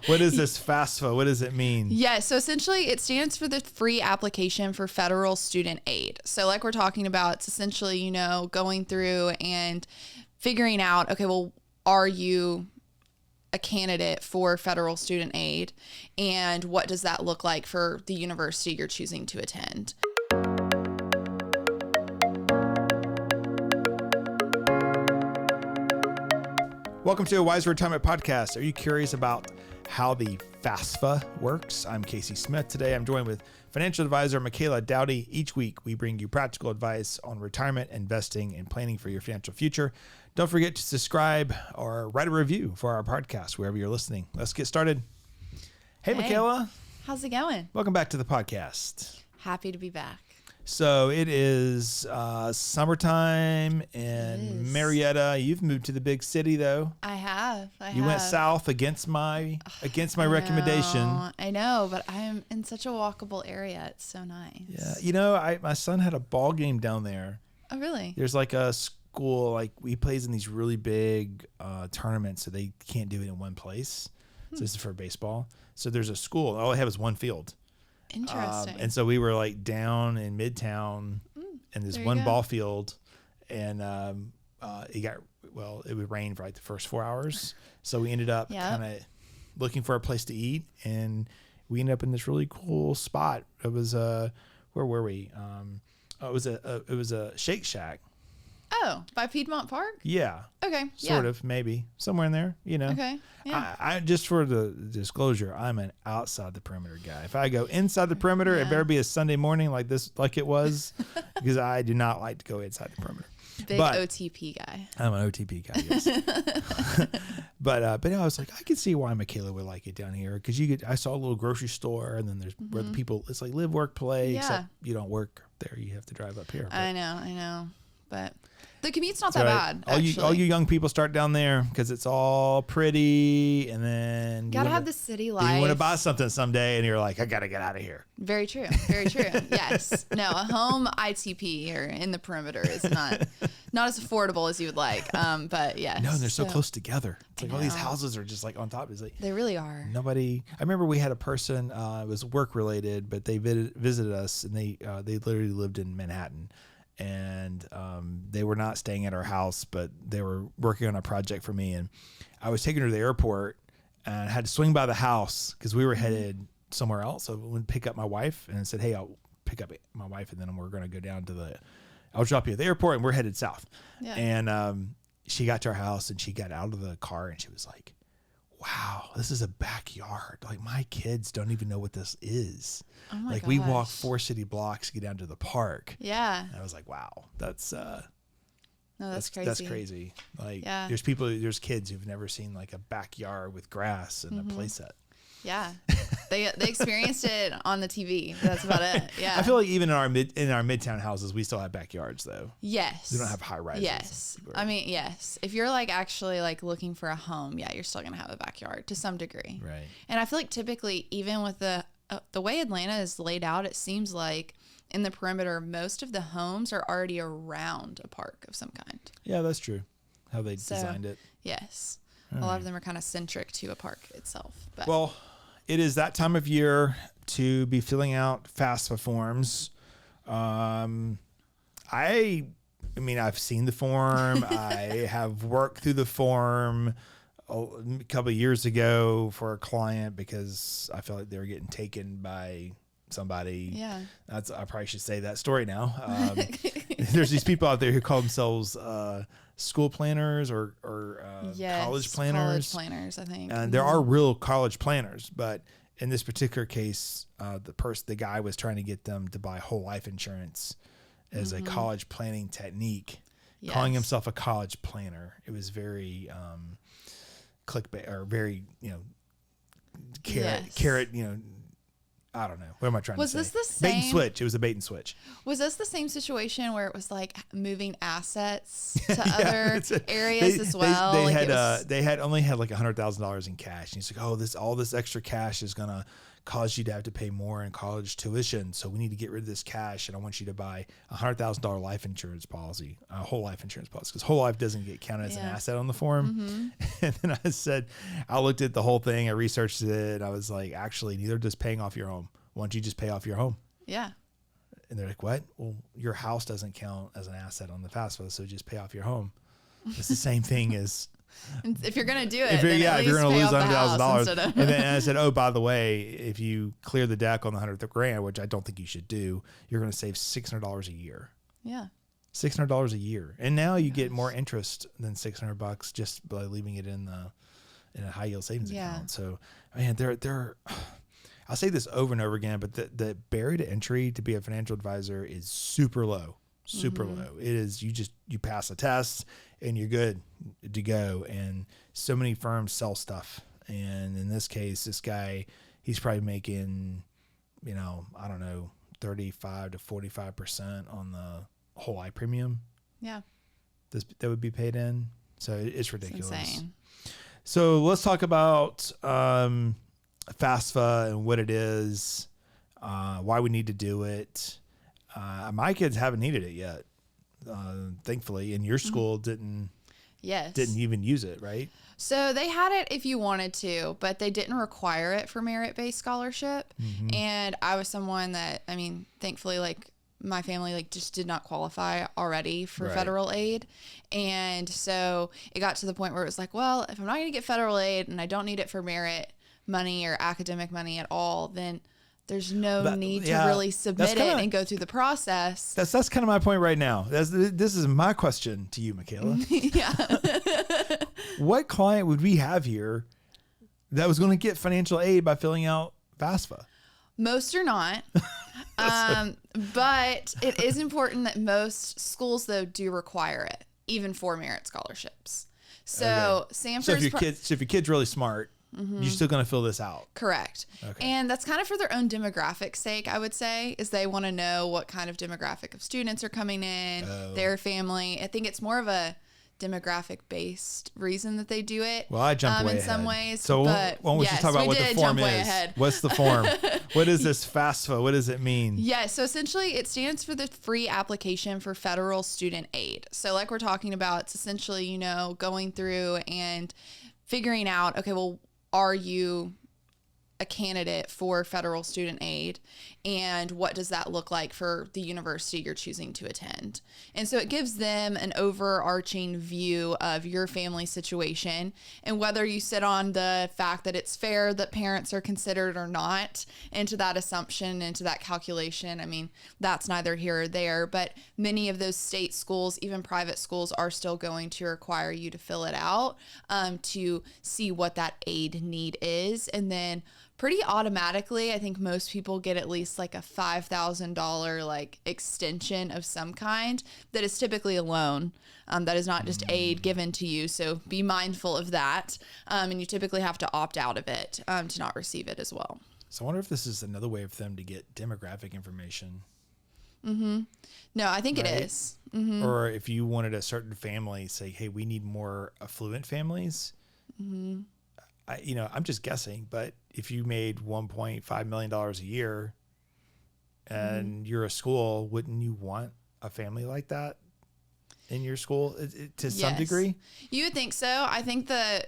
What is this FAFSA? What does it mean? Yeah, so essentially it stands for the free application for federal student aid. So like we're talking about, it's essentially, going through and figuring out, okay, well, are you a candidate for federal student aid? And what does that look like for the university you're choosing to attend? Welcome to a Wise Retirement Podcast. Are you curious about how the FAFSA works? I'm Casey Smith. Today I'm joined with financial advisor Michaela Dowdy. Each week we bring you practical advice on retirement, investing, and planning for your financial future. Don't forget to subscribe or write a review for our podcast wherever you're listening. Let's get started. Hey, Michaela. How's it going? Welcome back to the podcast. Happy to be back. So it is summertime in Marietta. You've moved to the big city, though. I have. You went south against my recommendation. I know, but I'm in such a walkable area. It's so nice. Yeah, my son had a ball game down there. Oh, really? There's like a school, like he plays in these really big tournaments, so they can't do it in one place. So this is for baseball. So there's a school. All I have is one field. Interesting. And so we were like down in Midtown in this one ball field, and it would rain for like the first 4 hours. So we ended up kind of looking for a place to eat, and we ended up in this really cool spot. It was where were we? It was a Shake Shack. Oh, by Piedmont Park? Yeah. Okay. Sort of, maybe somewhere in there, Okay. Yeah. I just for the disclosure, I'm an outside the perimeter guy. If I go inside the perimeter, it better be a Sunday morning like it was, because I do not like to go inside the perimeter. Big OTP guy. I'm an OTP guy, yes. But I was like, I can see why Michaela would like it down here, because I saw a little grocery store, and then there's where the people, it's like live, work, play, except you don't work there. You have to drive up here. I know. But the commute's not that bad. All you young people start down there because it's all pretty, and then gotta have the city life. You want to buy something someday, and you're like, I gotta get out of here. Very true. Yes. No, a home ITP here in the perimeter is not as affordable as you would like. But yeah. No, and they're so close together. It's like all these houses are just like on top. It's like they really are. Nobody. I remember we had a person. It was work related, but they visited us, and they literally lived in Manhattan. And they were not staying at our house, but they were working on a project for me. And I was taking her to the airport, and I had to swing by the house because we were headed somewhere else. So I went to pick up my wife, and I said, hey, I'll pick up my wife, and then we're going to go down to I'll drop you at the airport, and we're headed south. Yeah. And she got to our house, and she got out of the car, and she was like, wow, this is a backyard. Like, my kids don't even know what this is. Oh my gosh. We walk 4 city blocks to get down to the park. Yeah. And I was like, wow, that's crazy. That's crazy. Like, there's kids who've never seen like a backyard with grass and a playset. Yeah. They experienced it on the TV. That's about it. Yeah. I feel like even in our midtown houses, we still have backyards though. Yes. We don't have high rises. Yes. I mean, yes. If you're like actually like looking for a home, you're still going to have a backyard to some degree. Right. And I feel like typically even with the way Atlanta is laid out, it seems like in the perimeter, most of the homes are already around a park of some kind. Yeah, that's true. How they designed it. Yes. A lot of them are kind of centric to a park itself. But. Well, it is that time of year to be filling out FAFSA forms. I mean, I've seen the form. I have worked through the form a couple of years ago for a client because I felt like they were getting taken by somebody. Yeah. I probably should say that story now. There's these people out there who call themselves school planners or college planners. College planners, I think. And there are real college planners, but in this particular case, the guy was trying to get them to buy whole life insurance as a college planning technique, calling himself a college planner. It was very clickbait or very, carrot, I don't know. What am I trying to say? Was this the same? Bait and switch. It was a bait and switch. Was this the same situation where it was like moving assets to other areas as well? They had only had like $100,000 in cash. And he's like, oh, all this extra cash is gonna caused you to have to pay more in college tuition. So we need to get rid of this cash. And I want you to buy $100,000 life insurance policy, a whole life insurance policy, because whole life doesn't get counted as an asset on the form. And then I looked at the whole thing. I researched it. And I was like, actually, neither does paying off your home. Why don't you just pay off your home? Yeah. And they're like, what? Well, your house doesn't count as an asset on the FAFSA, so just pay off your home. It's the same thing as if you're gonna do it, if you're going to lose $100,000. And then I said, oh, by the way, if you clear the deck on the $100,000, which I don't think you should do, you're going to save $600 a year. Yeah. $600 a year. And now you get more interest than $600 just by leaving it in a high yield savings account. So, man, I'll say this over and over again, but the barrier to entry to be a financial advisor is super low. Super low. It is, you pass a test and you're good to go. And so many firms sell stuff. And in this case, this guy, he's probably making, I don't know, 35 to 45% on the whole life premium. Yeah. That would be paid in. So it's ridiculous. It's insane. So let's talk about FAFSA and what it is, why we need to do it. My kids haven't needed it yet, thankfully, and your school didn't even use it, right? So they had it if you wanted to, but they didn't require it for merit-based scholarship. And I was someone that, thankfully, my family just did not qualify already for federal aid. And so it got to the point where it was like, well, if I'm not going to get federal aid and I don't need it for merit money or academic money at all, then there's no need to really submit it and go through the process. That's kind of my point right now. This is my question to you, Michaela. Yeah. What client would we have here that was going to get financial aid by filling out FAFSA? Most are not. But it is important that most schools, though, do require it, even for merit scholarships. So Sanford's... So if your kid's really smart, you're still going to fill this out. Correct. Okay. And that's kind of for their own demographic sake, I would say, is they want to know what kind of demographic of students are coming in, their family. I think it's more of a demographic-based reason that they do it. Well, I jumped way in ahead. some ways. So why don't we just talk about what the form is? What's the form? What is this FAFSA? What does it mean? Yeah, so essentially it stands for the free application for federal student aid. So like we're talking about, it's essentially, going through and figuring out, okay, well, are you a candidate for federal student aid, and what does that look like for the university you're choosing to attend? And so it gives them an overarching view of your family situation and whether you sit on the fact that it's fair that parents are considered or not into that assumption, into that calculation. That's neither here or there, but many of those state schools, even private schools, are still going to require you to fill it out to see what that aid need is. And then pretty automatically, I think most people get at least a $5,000 extension of some kind that is typically a loan. That is not just aid given to you. So be mindful of that. And you typically have to opt out of it to not receive it as well. So I wonder if this is another way for them to get demographic information. No, I think it is. Or if you wanted a certain family, say, hey, we need more affluent families. I'm just guessing, but if you made $1.5 million a year and you're a school, wouldn't you want a family like that in your school to some degree? You would think so. I think the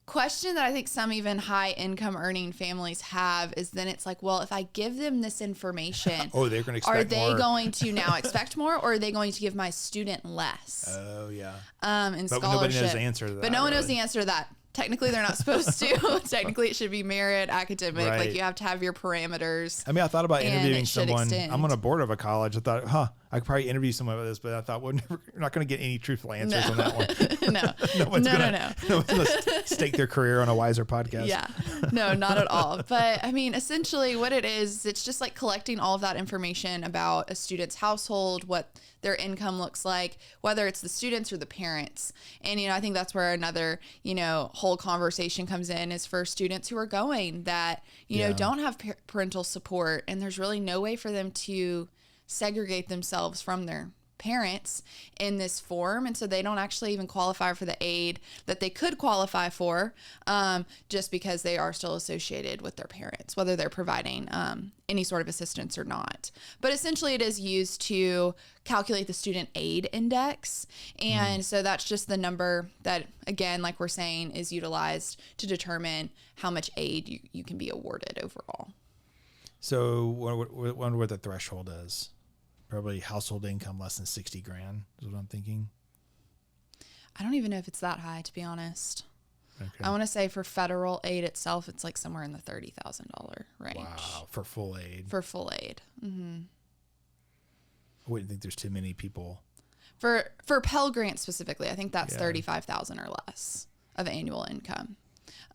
question that I think some even high income earning families have is then it's like, well, if I give them this information, they're going to expect more. Are they going to now expect more, or are they going to give my student less? Oh, yeah. In but scholarship. Nobody knows the answer to that. But no one knows the answer to that. Technically, they're not supposed to. Technically, it should be merit, academic. Right. You have to have your parameters. I thought about interviewing someone. Extend. I'm on a board of a college. I thought, I could probably interview someone about this, but I thought, we're not going to get any truthful answers on that one. No. No one's going to stake their career on a Wiser podcast. Yeah. No, not at all. But essentially what it is, it's just collecting all of that information about a student's household, what their income looks like, whether it's the students or the parents. And, I think that's where another, whole conversation comes in, is for students who are going that, don't have parental support, and there's really no way for them to segregate themselves from their parents in this form, and so they don't actually even qualify for the aid that they could qualify for, just because they are still associated with their parents, whether they're providing any sort of assistance or not. But essentially it is used to calculate the student aid index, and so that's just the number that, again, like we're saying, is utilized to determine how much aid you can be awarded overall. So wonder what the threshold is. Probably household income less than 60 grand is what I'm thinking. I don't even know if it's that high, to be honest. Okay. I want to say for federal aid itself, it's like somewhere in the $30,000 range. Wow, for full aid. For full aid. Mm-hmm. I wouldn't think there's too many people. For Pell Grants specifically, I think that's $35,000 or less of annual income.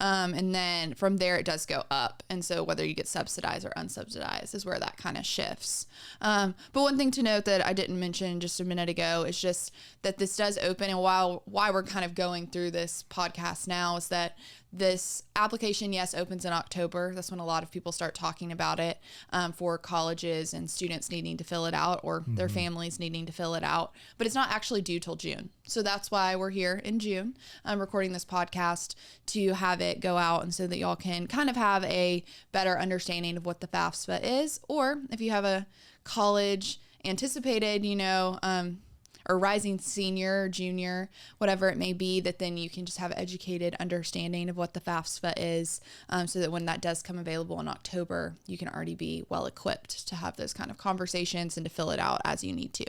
And then from there, it does go up. And so whether you get subsidized or unsubsidized is where that kind of shifts. But one thing to note that I didn't mention just a minute ago is just that this does open. And why we're kind of going through this podcast now is that this application, yes, opens in October. That's when a lot of people start talking about it, for colleges and students needing to fill it out, or their families needing to fill it out. But it's not actually due till June. So that's why we're here in June, recording this podcast to have it go out, and so that y'all can kind of have a better understanding of what the FAFSA is, or if you have a college anticipated, or rising senior, junior, whatever it may be, that then you can just have an educated understanding of what the FAFSA is, so that when that does come available in October, you can already be well equipped to have those kind of conversations and to fill it out as you need to.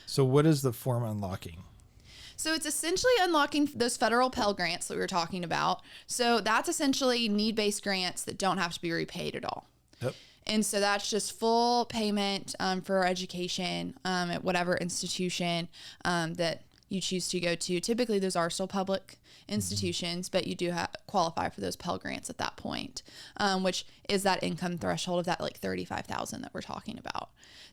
So what is the form unlocking? So it's essentially unlocking those federal Pell Grants that we were talking about. So that's essentially need-based grants that don't have to be repaid at all. Yep. And so that's just full payment for education at whatever institution that you choose to go to. Typically, those are still public institutions, but you do qualify for those Pell Grants at that point, which is that income threshold of that like $35,000 that we're talking about.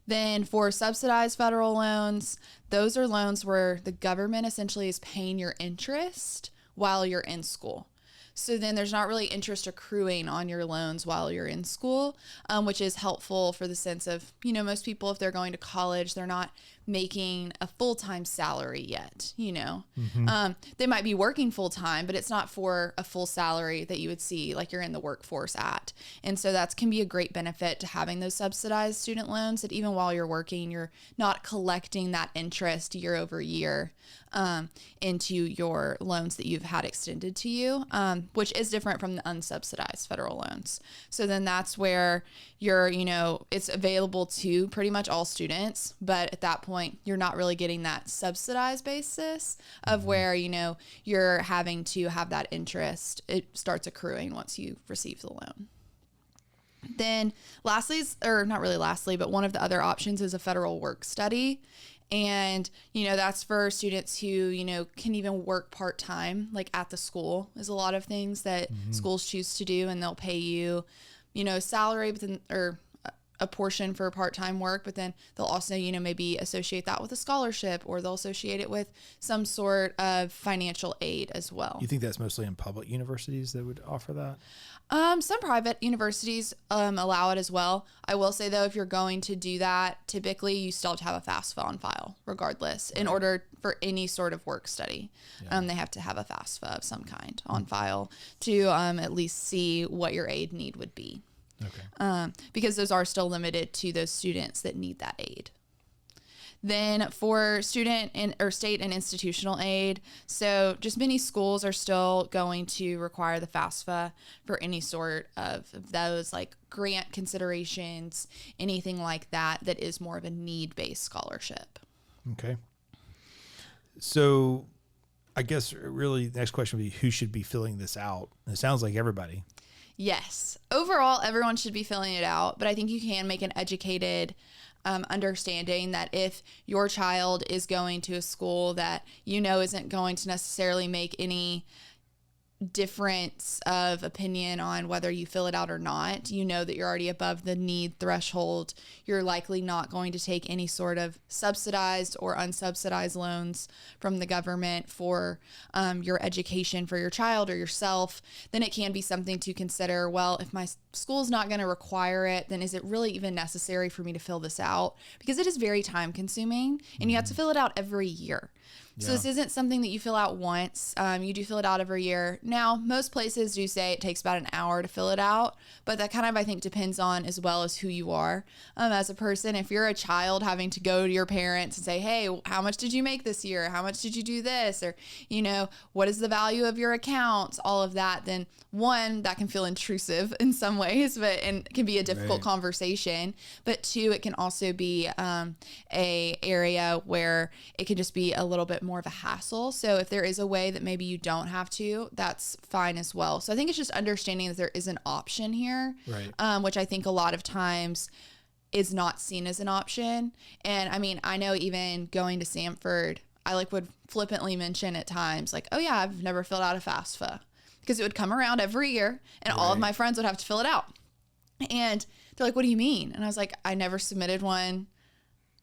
Then for subsidized federal loans, those are loans where the government essentially is paying your interest while you're in school. So then there's not really interest accruing on your loans while you're in school, which is helpful for the sense of, most people, if they're going to college, they're not making a full-time salary yet, They might be working full-time, but it's not for a full salary that you would see like you're in the workforce at. And so that can be a great benefit to having those subsidized student loans, that even while you're working, you're not collecting that interest year over year into your loans that you've had extended to you, which is different from the unsubsidized federal loans. So then that's where you're, it's available to pretty much all students, but at that point, you're not really getting that subsidized basis of where, you're having to have that interest. It starts accruing once you receive the loan. Then lastly, or not really lastly, but one of the other options is a federal work study. And, that's for students who, can even work part-time, like at the school, is a lot of things that schools choose to do, and they'll pay you, salary, but then, or a portion for part-time work, but then they'll also, maybe associate that with a scholarship, or they'll associate it with some sort of financial aid as well. You think that's mostly in public universities that would offer that? Some private universities allow it as well. I will say, though, if you're going to do that, typically you still have to have a FAFSA on file regardless, in order for any sort of work study. Yeah. They have to have a FAFSA of some kind on file to at least see what your aid need would be. Okay. Because those are still limited to those students that need that aid. Then for student or state and institutional aid, so just many schools are still going to require the FAFSA for any sort of those like grant considerations, anything like that is more of a need-based scholarship. Okay. So I guess really the next question would be, who should be filling this out? It sounds like everybody. Yes. Overall, everyone should be filling it out, but I think you can make an educated understanding that if your child is going to a school that isn't going to necessarily make any difference of opinion on whether you fill it out or not. You know that you're already above the need threshold. You're likely not going to take any sort of subsidized or unsubsidized loans from the government for your education for your child or yourself. Then it can be something to consider. Well, if my school's not going to require it, then is it really even necessary for me to fill this out? Because it is very time consuming and you have to fill it out every year. So this isn't something that you fill out once. You do fill it out every year. Now, most places do say it takes about an hour to fill it out, but that kind of, I think, depends on as well as who you are as a person. If you're a child having to go to your parents and say, hey, how much did you make this year? How much did you do this? Or, you know, what is the value of your accounts? All of that, then one, that can feel intrusive in some ways, and can be a difficult conversation. But two, it can also be a area where it can just be a little bit more of a hassle. So if there is a way that maybe you don't have to, that's fine as well. So I think it's just understanding that there is an option here, which I think a lot of times is not seen as an option. And I mean, I know even going to Sanford, I would flippantly mention at times like, oh yeah, I've never filled out a FAFSA, because it would come around every year and all of my friends would have to fill it out. And they're like, what do you mean? And I was like, I never submitted one.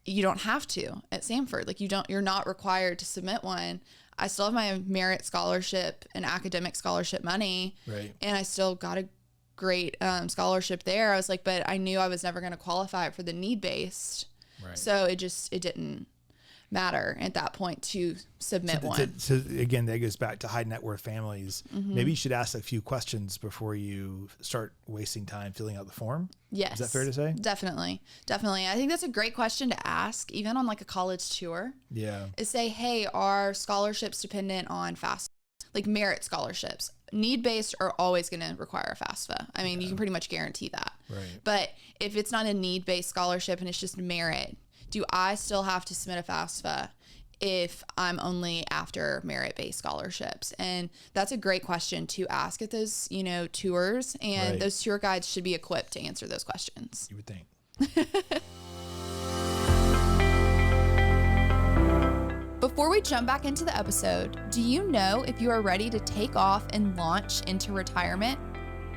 You don't have to at Sanford. Like you're not required to submit one. I still have my merit scholarship and academic scholarship money. And I still got a great scholarship there. I was like, but I knew I was never going to qualify for the need-based. So it didn't matter at that point to submit one. So again, that goes back to high net worth families. Maybe you should ask a few questions before you start wasting time filling out the form. Yes. Is that fair to say? Definitely. I think that's a great question to ask, even on like a college tour. Is say, hey, are scholarships dependent on FAFSA? Like merit scholarships. Need-based are always going to require a FAFSA. I mean, you can pretty much guarantee that. But if it's not a need-based scholarship and it's just merit, do I still have to submit a FAFSA if I'm only after merit-based scholarships? And that's a great question to ask at those, tours. And those tour guides should be equipped to answer those questions. You would think. Before we jump back into the episode, do you know if you are ready to take off and launch into retirement?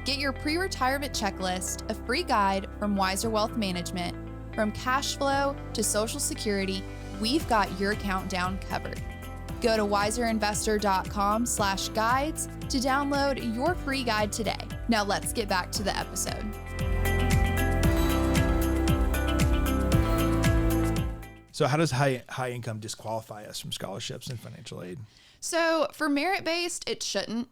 Get your pre-retirement checklist, a free guide from Wiser Wealth Management. From cash flow to Social Security, we've got your countdown covered. Go to wiserinvestor.com/guides to download your free guide today. Now let's get back to the episode. So how does high income disqualify us from scholarships and financial aid? So for merit-based, it shouldn't.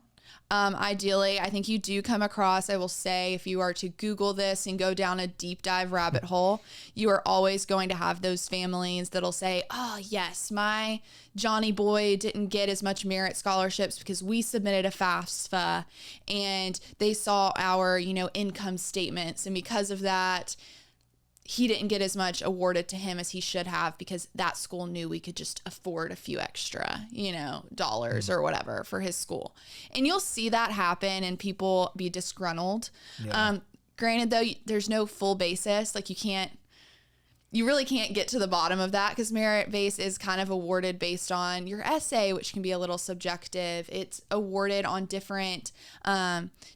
Ideally, I think you do come across, I will say, if you are to Google this and go down a deep dive rabbit hole, you are always going to have those families that'll say, oh yes, my Johnny boy didn't get as much merit scholarships because we submitted a FAFSA and they saw our, income statements. And because of that, he didn't get as much awarded to him as he should have because that school knew we could just afford a few extra, dollars or whatever for his school. And you'll see that happen and people be disgruntled. Granted, though, there's no full basis. Like you really can't get to the bottom of that because merit base is kind of awarded based on your essay, which can be a little subjective. It's awarded on different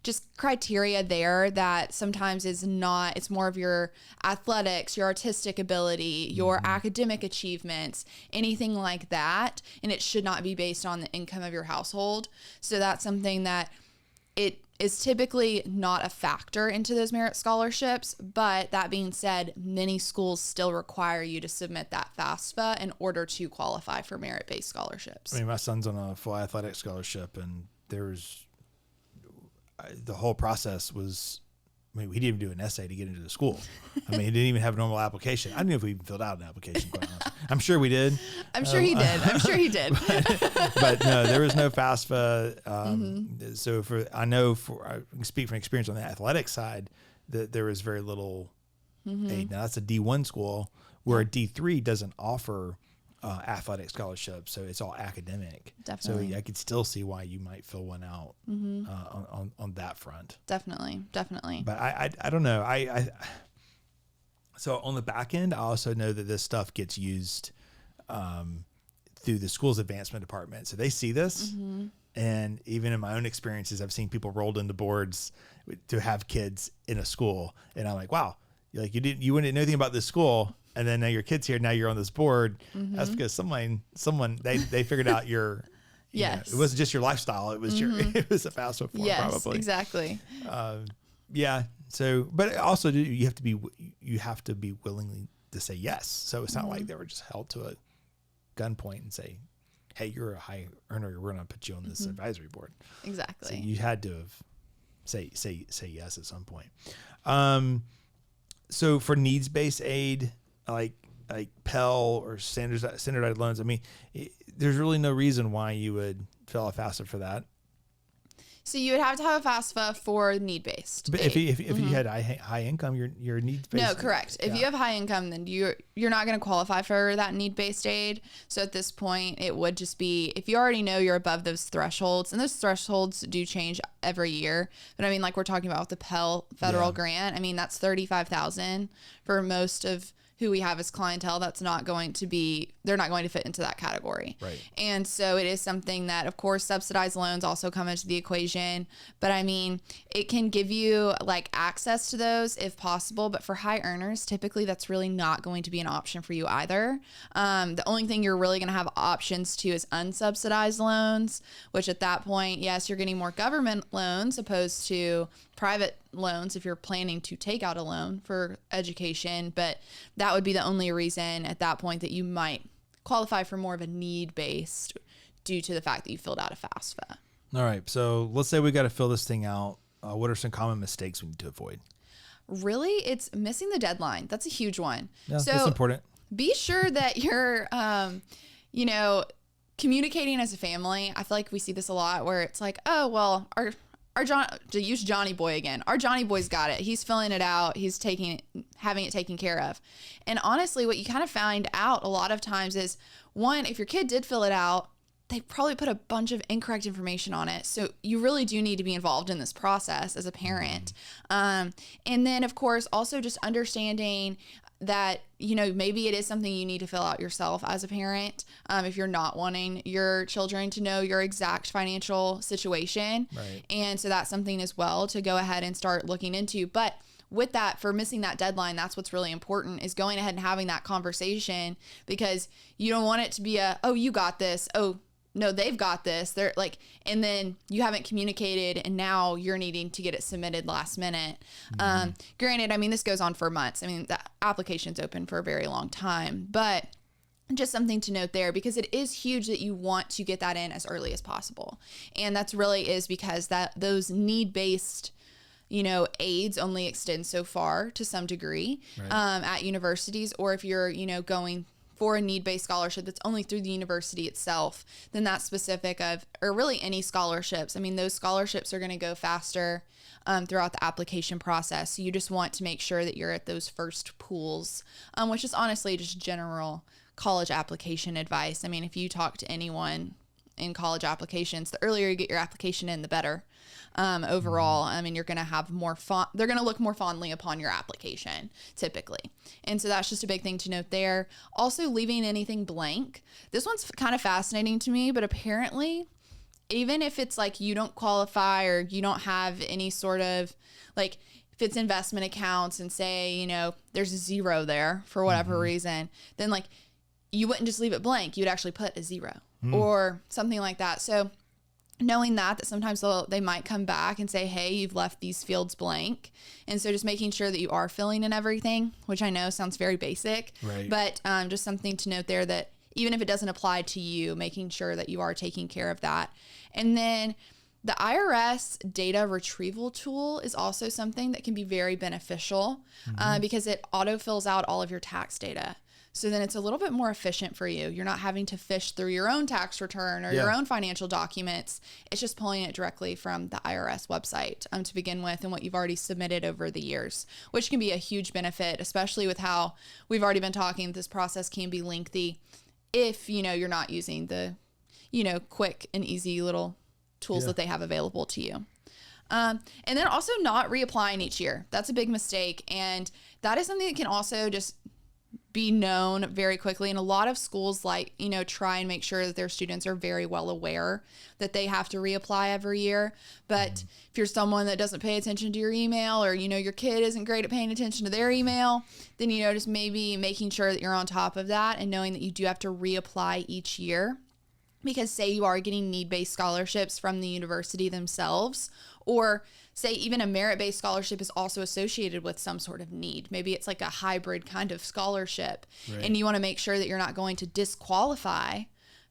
just criteria there that sometimes is not, it's more of your athletics, your artistic ability, your academic achievements, anything like that. And it should not be based on the income of your household. So that's something that it is typically not a factor into those merit scholarships. But that being said, many schools still require you to submit that FAFSA in order to qualify for merit-based scholarships. I mean, my son's on a full athletic scholarship, and the whole process was, we didn't even do an essay to get into the school. I mean, he didn't even have a normal application. I don't know if we even filled out an application, quite honestly. I'm sure we did. I'm sure he did. But no, there was no FAFSA. So I can speak from experience on the athletic side that there was very little aid. Now that's a D1 school where a D3 doesn't offer athletic scholarship, so it's all academic. Definitely. So I could still see why you might fill one out on that front. Definitely. But I don't know. So on the back end, I also know that this stuff gets used through the school's advancement department. So they see this And even in my own experiences, I've seen people rolled into boards to have kids in a school. And I'm like, wow, you wouldn't know anything about this school. And then now your kid's here. Now you're on this board. That's because someone, they figured out your, yes, it wasn't just your lifestyle. It was it was a FAFSA form, probably. Exactly. Yeah. So, but also you have to be willingly to say yes. So it's not like they were just held to a gunpoint and say, hey, you're a high earner. We're going to put you on this advisory board. Exactly. So you had to have say yes at some point. So for needs-based aid, like Pell or standardized loans, I mean, there's really no reason why you would fill out FAFSA for that. So you would have to have a FAFSA for need-based. But if you had high income, your needs-based. No, correct. If you have high income, then you're not going to qualify for that need-based aid. So at this point, it would just be if you already know you're above those thresholds, and those thresholds do change every year. But I mean, like we're talking about with the Pell Federal Grant, I mean that's $35,000 for most of who we have as clientele. They're not going to fit into that category. Right. And so it is something that, of course, subsidized loans also come into the equation. But I mean, it can give you like access to those if possible. But for high earners, typically that's really not going to be an option for you either. The only thing you're really going to have options to is unsubsidized loans, which at that point, yes, you're getting more government loans opposed to private loans if you're planning to take out a loan for education. But that would be the only reason at that point that you might qualify for more of a need-based due to the fact that you filled out a FAFSA. All right. So let's say we got to fill this thing out. What are some common mistakes we need to avoid? Really, it's missing the deadline. That's a huge one. Yeah, so that's important. Be sure that you're, communicating as a family. I feel like we see this a lot where it's like, oh, well, our John, to use Johnny Boy again, our Johnny Boy's got it. He's filling it out. He's having it taken care of. And honestly, what you kind of find out a lot of times is, one, if your kid did fill it out, they probably put a bunch of incorrect information on it. So you really do need to be involved in this process as a parent. And then, of course, also just understanding that, maybe it is something you need to fill out yourself as a parent if you're not wanting your children to know your exact financial situation. Right. And so that's something as well to go ahead and start looking into. But with that, for missing that deadline, that's what's really important is going ahead and having that conversation, because you don't want it to be oh, you got this. Oh, no, they've got this. They're like, and then you haven't communicated and now you're needing to get it submitted last minute. Granted, I mean, this goes on for months. I mean, the application's open for a very long time, but just something to note there, because it is huge that you want to get that in as early as possible. And that's really is because those need-based aids only extend so far to some degree, right, at universities, or if you're, going for a need-based scholarship that's only through the university itself, then that's specific or really any scholarships. I mean, those scholarships are going to go faster throughout the application process. So you just want to make sure that you're at those first pools, which is honestly just general college application advice. I mean, if you talk to anyone in college applications, the earlier you get your application in, the better. Overall, I mean, you're going to have they're going to look more fondly upon your application typically. And so that's just a big thing to note there. Also, leaving anything blank. This one's kind of fascinating to me, but apparently, even if it's like you don't qualify or you don't have any sort of like, if it's investment accounts and say, there's a zero there for whatever reason, then like you wouldn't just leave it blank. You'd actually put a zero or something like that. So knowing that sometimes they might come back and say, hey, you've left these fields blank. And so just making sure that you are filling in everything, which I know sounds very basic, right, but just something to note there that even if it doesn't apply to you, making sure that you are taking care of that. And then the IRS data retrieval tool is also something that can be very beneficial because it auto-fills out all of your tax data. So then it's a little bit more efficient for you. You're not having to fish through your own tax return or your own financial documents. It's just pulling it directly from the IRS website to begin with and what you've already submitted over the years, which can be a huge benefit, especially with how we've already been talking. This process can be lengthy if, you're not using the, quick and easy little tools that they have available to you. And then also not reapplying each year. That's a big mistake. And that is something that can also just be known very quickly. And a lot of schools try and make sure that their students are very well aware that they have to reapply every year. But if you're someone that doesn't pay attention to your email, or, your kid isn't great at paying attention to their email, then, just maybe making sure that you're on top of that and knowing that you do have to reapply each year. Because say you are getting need-based scholarships from the university themselves, or say even a merit-based scholarship is also associated with some sort of need. Maybe it's like a hybrid kind of scholarship. Right. And you want to make sure that you're not going to disqualify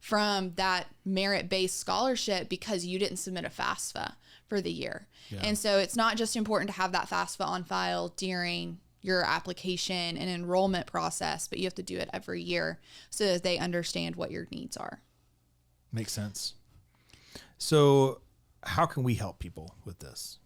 from that merit-based scholarship because you didn't submit a FAFSA for the year. Yeah. And so it's not just important to have that FAFSA on file during your application and enrollment process, but you have to do it every year so that they understand what your needs are. Makes sense. So how can we help people with this?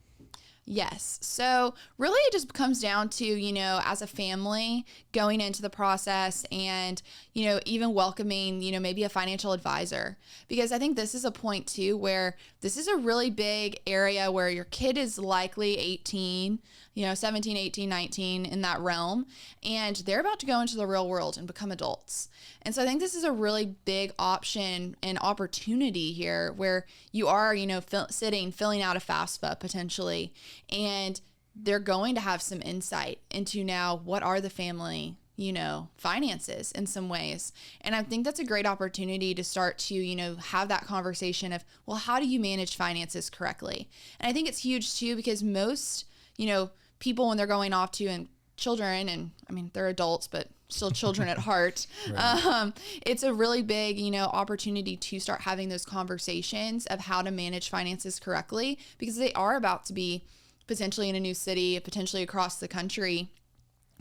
Yes. So really it just comes down to, as a family going into the process and, even welcoming, maybe a financial advisor, because I think this is a point too, where this is a really big area where your kid is likely 18, 17, 18, 19 in that realm, and they're about to go into the real world and become adults. And so I think this is a really big option and opportunity here where you are, filling out a FAFSA potentially, and they're going to have some insight into now what are the family, finances in some ways. And I think that's a great opportunity to start to, have that conversation of, well, how do you manage finances correctly? And I think it's huge too, because most, people when they're going off to, and children, and I mean, they're adults, but still children at heart. Right. It's a really big, opportunity to start having those conversations of how to manage finances correctly, because they are about to be potentially in a new city, potentially across the country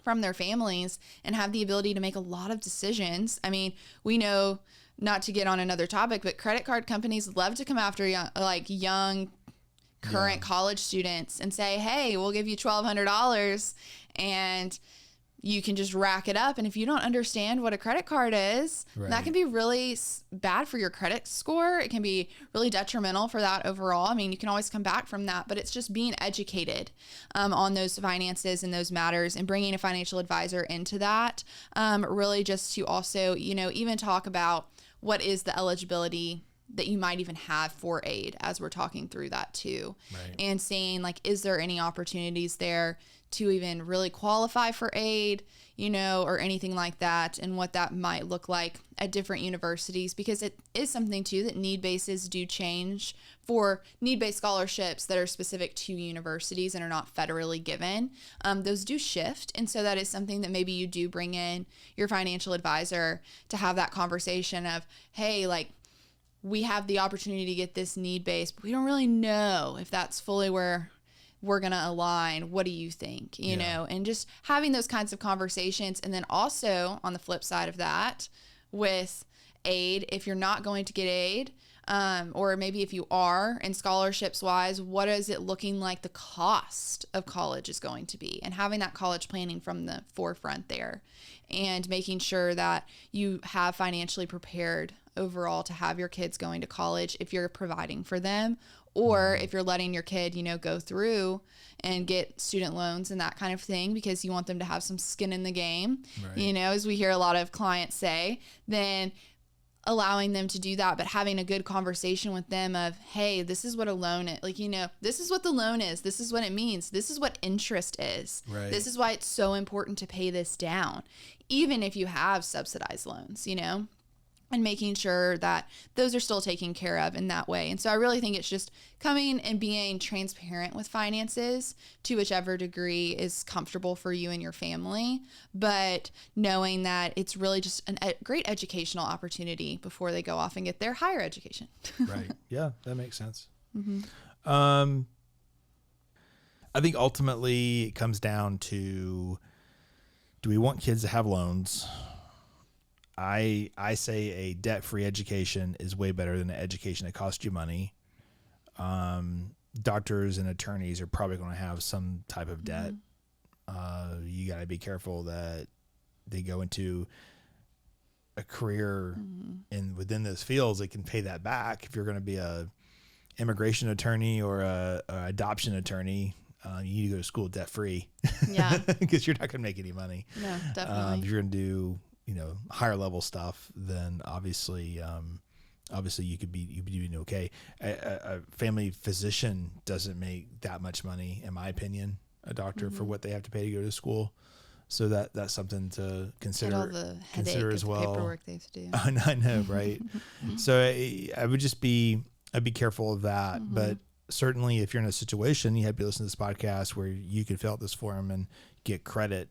from their families, and have the ability to make a lot of decisions. I mean, we know, not to get on another topic, but credit card companies love to come after young current college students and say, hey, we'll give you $1,200 and you can just rack it up. And if you don't understand what a credit card is, right, that can be really bad for your credit score. It can be really detrimental for that overall. I mean, you can always come back from that, but it's just being educated on those finances and those matters, and bringing a financial advisor into that, really just to also, even talk about what is the eligibility that you might even have for aid, as we're talking through that too. Right. And seeing is there any opportunities there to even really qualify for aid, or anything like that, and what that might look like at different universities, because it is something too that need bases do change for need-based scholarships that are specific to universities and are not federally given. Those do shift. And so that is something that maybe you do bring in your financial advisor to have that conversation of, hey, we have the opportunity to get this need-based, but we don't really know if that's fully where we're going to align. What do you think? You know, and just having those kinds of conversations. And then also on the flip side of that, with aid, if you're not going to get aid, or maybe if you are, and scholarships wise, what is it looking like the cost of college is going to be, and having that college planning from the forefront there, and making sure that you have financially prepared overall to have your kids going to college if you're providing for them, or if you're letting your kid, go through and get student loans and that kind of thing because you want them to have some skin in the game, right, as we hear a lot of clients say, then allowing them to do that, but having a good conversation with them of, hey, this is what a loan is. This is what the loan is. This is what it means. This is what interest is. Right. This is why it's so important to pay this down, even if you have subsidized loans, and making sure that those are still taken care of in that way. And so I really think it's just coming and being transparent with finances to whichever degree is comfortable for you and your family, but knowing that it's really just a great educational opportunity before they go off and get their higher education. Right. Yeah, that makes sense. Mm-hmm. I think ultimately it comes down to, do we want kids to have loans? I say a debt-free education is way better than an education that costs you money. Doctors and attorneys are probably going to have some type of debt. Mm-hmm. You got to be careful that they go into a career within those fields that can pay that back. If you're going to be a immigration attorney or a adoption attorney, you need to go to school debt free. Yeah. Because you're not going to make any money. No, definitely. If you're going to do, higher level stuff, then obviously you could be doing okay. A family physician doesn't make that much money, in my opinion, a doctor for what they have to pay to go to school. So that's something to consider. All the consider headache as of well. the paperwork they have to do. I know, right? So I would just I'd be careful of that. But certainly, if you're in a situation, you have to listen to this podcast where you can fill out this form and get credit,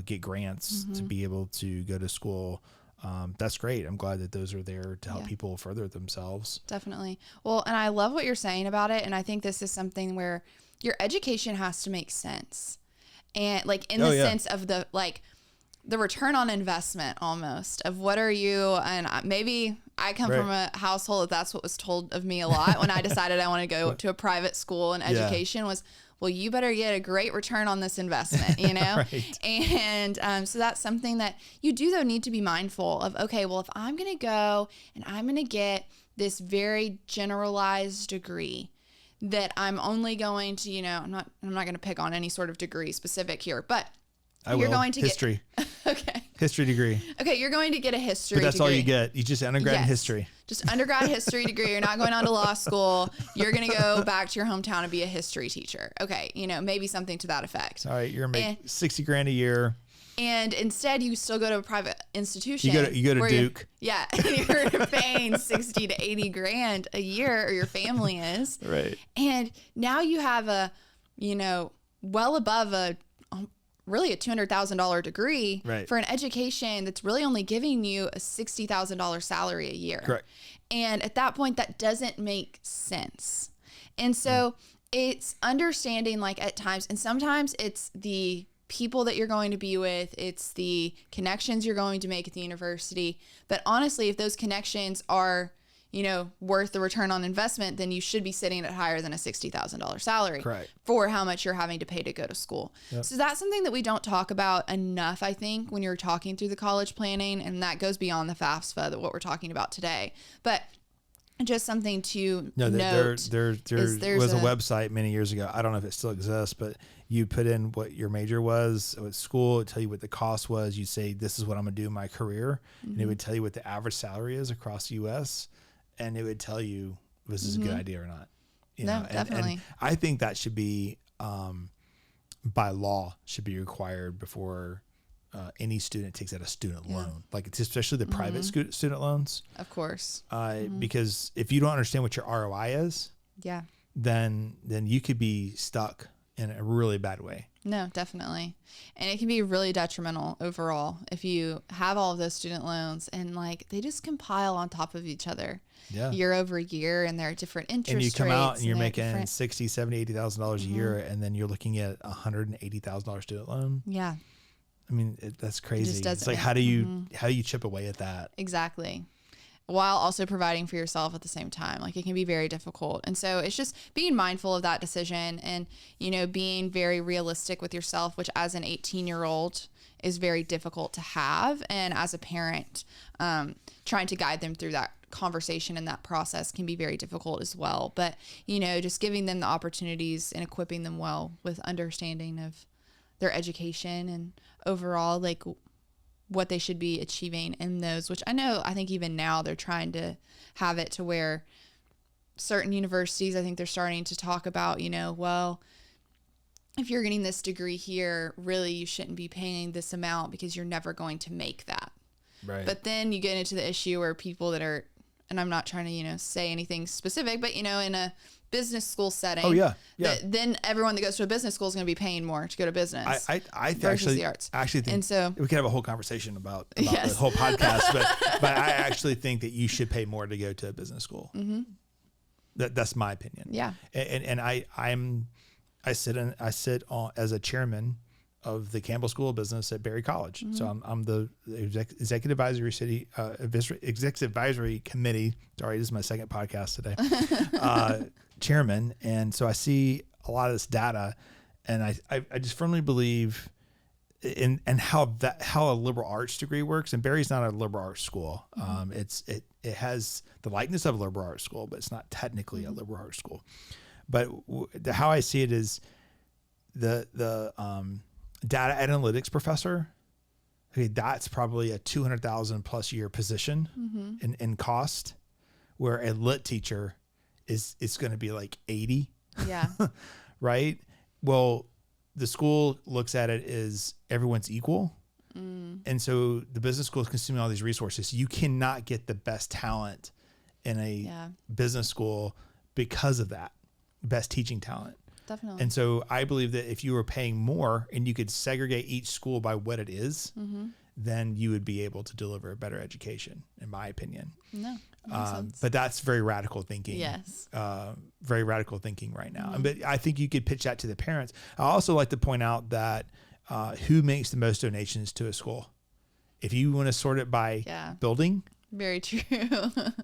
get grants to be able to go to school. That's great. I'm glad that those are there to help people further themselves. Definitely. Well, and I love what you're saying about it. And I think this is something where your education has to make sense. And like in the sense of the return on investment almost of what are you, and maybe I come from a household that's what was told of me a lot when I decided I want to go to a private school and education was, well, you better get a great return on this investment, Right. And so that's something that you do though need to be mindful of. Okay, well, if I'm going to go and I'm going to get this very generalized degree that I'm only going to, I'm not going to pick on any sort of degree specific here, but you're going to history. Okay. History degree. Okay, you're going to get a history But that's degree. all you get. You just undergrad in history. Just undergrad history degree. You're not going on to law school. You're going to go back to your hometown and be a history teacher. Okay, maybe something to that effect. All right, you're gonna make $60,000 a year. And instead, you still go to a private institution. You go to Duke. You're paying 60 to 80 grand a year, or your family is. Right. And now you have a, well above really a $200,000 degree for an education that's really only giving you a $60,000 salary a year. Correct. And at that point, that doesn't make sense. And so it's understanding at times, and sometimes it's the people that you're going to be with, it's the connections you're going to make at the university. But honestly, if those connections are, worth the return on investment, then you should be sitting at higher than a $60,000 salary for how much you're having to pay to go to school. Yep. So that's something that we don't talk about enough, I think, when you're talking through the college planning, and that goes beyond the FAFSA, that what we're talking about today. But just something to note. There was a website many years ago. I don't know if it still exists, but you put in what your major was at school. It would tell you what the cost was. You'd say, this is what I'm going to do in my career. And it would tell you what the average salary is across the U.S., and it would tell you if this is a good idea or not. Definitely. And I think that should be, by law, should be required before any student takes out a student loan, especially the private student loans. Of course. Because if you don't understand what your ROI is, then you could be stuck in a really bad way. No, definitely. And it can be really detrimental overall if you have all of those student loans and they just compile on top of each other year over year, and there are different interest rates. And you come out and you're making $60,000, $70,000, $80,000 a year, and then you're looking at $180,000 student loan. Yeah. I mean, that's crazy. It's how do you chip away at that? Exactly. While also providing for yourself at the same time. It can be very difficult. And so it's just being mindful of that decision and, being very realistic with yourself, which as an 18-year-old is very difficult to have. And as a parent, trying to guide them through that conversation and that process can be very difficult as well. But, just giving them the opportunities and equipping them well with understanding of their education and overall, what they should be achieving in those, which I think even now they're trying to have it to where certain universities, I think they're starting to talk about, well, if you're getting this degree here, really you shouldn't be paying this amount because you're never going to make that. Right. But then you get into the issue where people that are, and I'm not trying to, say anything specific, but, in a business school setting. Oh, yeah. Then everyone that goes to a business school is going to be paying more to go to business. I versus the arts. Actually think, and so we could have a whole conversation about the whole podcast, but I actually think that you should pay more to go to a business school. Mm-hmm. That's my opinion. Yeah. And I sit on as a chairman of the Campbell School of Business at Berry College. Mm-hmm. So I'm the executive advisory committee. Sorry, this is my second podcast today. Chairman. And so I see a lot of this data, and I just firmly believe in how a liberal arts degree works. And Berry's not a liberal arts school. Mm-hmm. It has the likeness of a liberal arts school, but it's not technically a liberal arts school. But how I see it is, the data analytics professor, okay, that's probably a $200,000 plus year position in cost, where a lit teacher it's going to be like 80. Yeah. Right. Well, the school looks at it as everyone's equal. And so the business school is consuming all these resources. You cannot get the best talent in a business school because of that, best teaching talent. Definitely. And so I believe that if you were paying more and you could segregate each school by what it is, then you would be able to deliver a better education, in my opinion. No, makes sense. But that's very radical thinking. Yes. Very radical thinking right now. But I think you could pitch that to the parents. I also like to point out that who makes the most donations to a school? If you want to sort it by building, very true.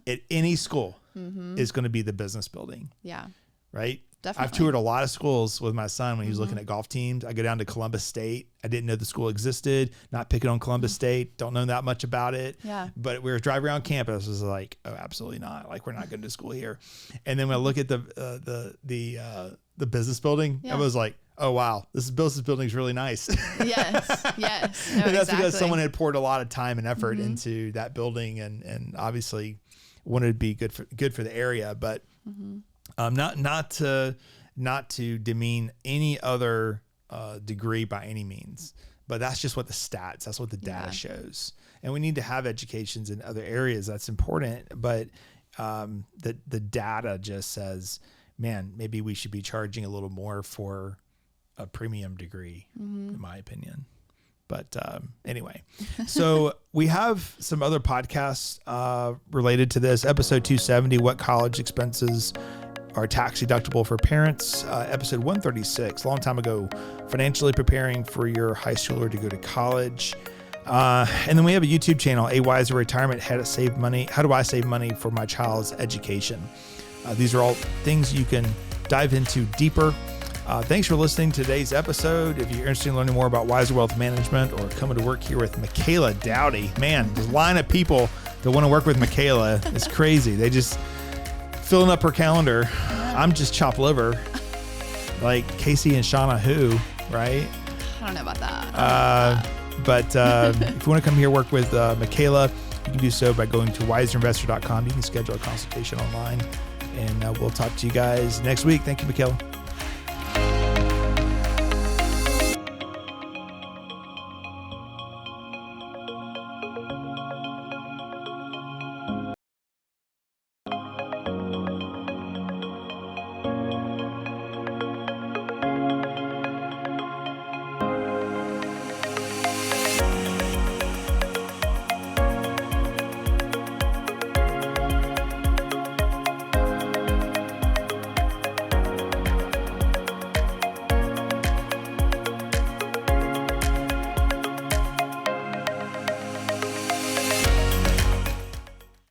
at any school is going to be the business building. Yeah. Right? Definitely. I've toured a lot of schools with my son when he was looking at golf teams. I go down to Columbus State. I didn't know the school existed. Not picking on Columbus State. Don't know that much about it. Yeah. But we were driving around campus. I was like, oh, absolutely not. Like, we're not going to school here. And then when I look at the business building, I was like, oh, wow, this business building is really nice. Yes. Yes. No, and that's exactly. because someone had poured a lot of time and effort into that building, and obviously wanted to be good for the area, but not to demean any other degree by any means, but that's just what that's what the data shows. And we need to have educations in other areas. That's important. But the data just says, man, maybe we should be charging a little more for a premium degree, in my opinion. But anyway, so we have some other podcasts related to this. Episode 270, What College Expenses Are Tax Deductible for Parents. Episode 136, a long time ago, Financially Preparing for Your High Schooler to Go to College. And then we have a YouTube channel, A Wiser Retirement, How Do I Save Money for My Child's Education? These are all things you can dive into deeper. Thanks for listening to today's episode. If you're interested in learning more about Wiser Wealth Management or coming to work here with Michaela Dowdy, man, the line of people that want to work with Michaela is crazy. They just filling up her calendar. I'm just chopped liver, like Casey and Shauna who, right? I don't know about that. But if you want to come here work with Michaela, you can do so by going to wiserinvestor.com. You can schedule a consultation online, and we'll talk to you guys next week. Thank you, Michaela.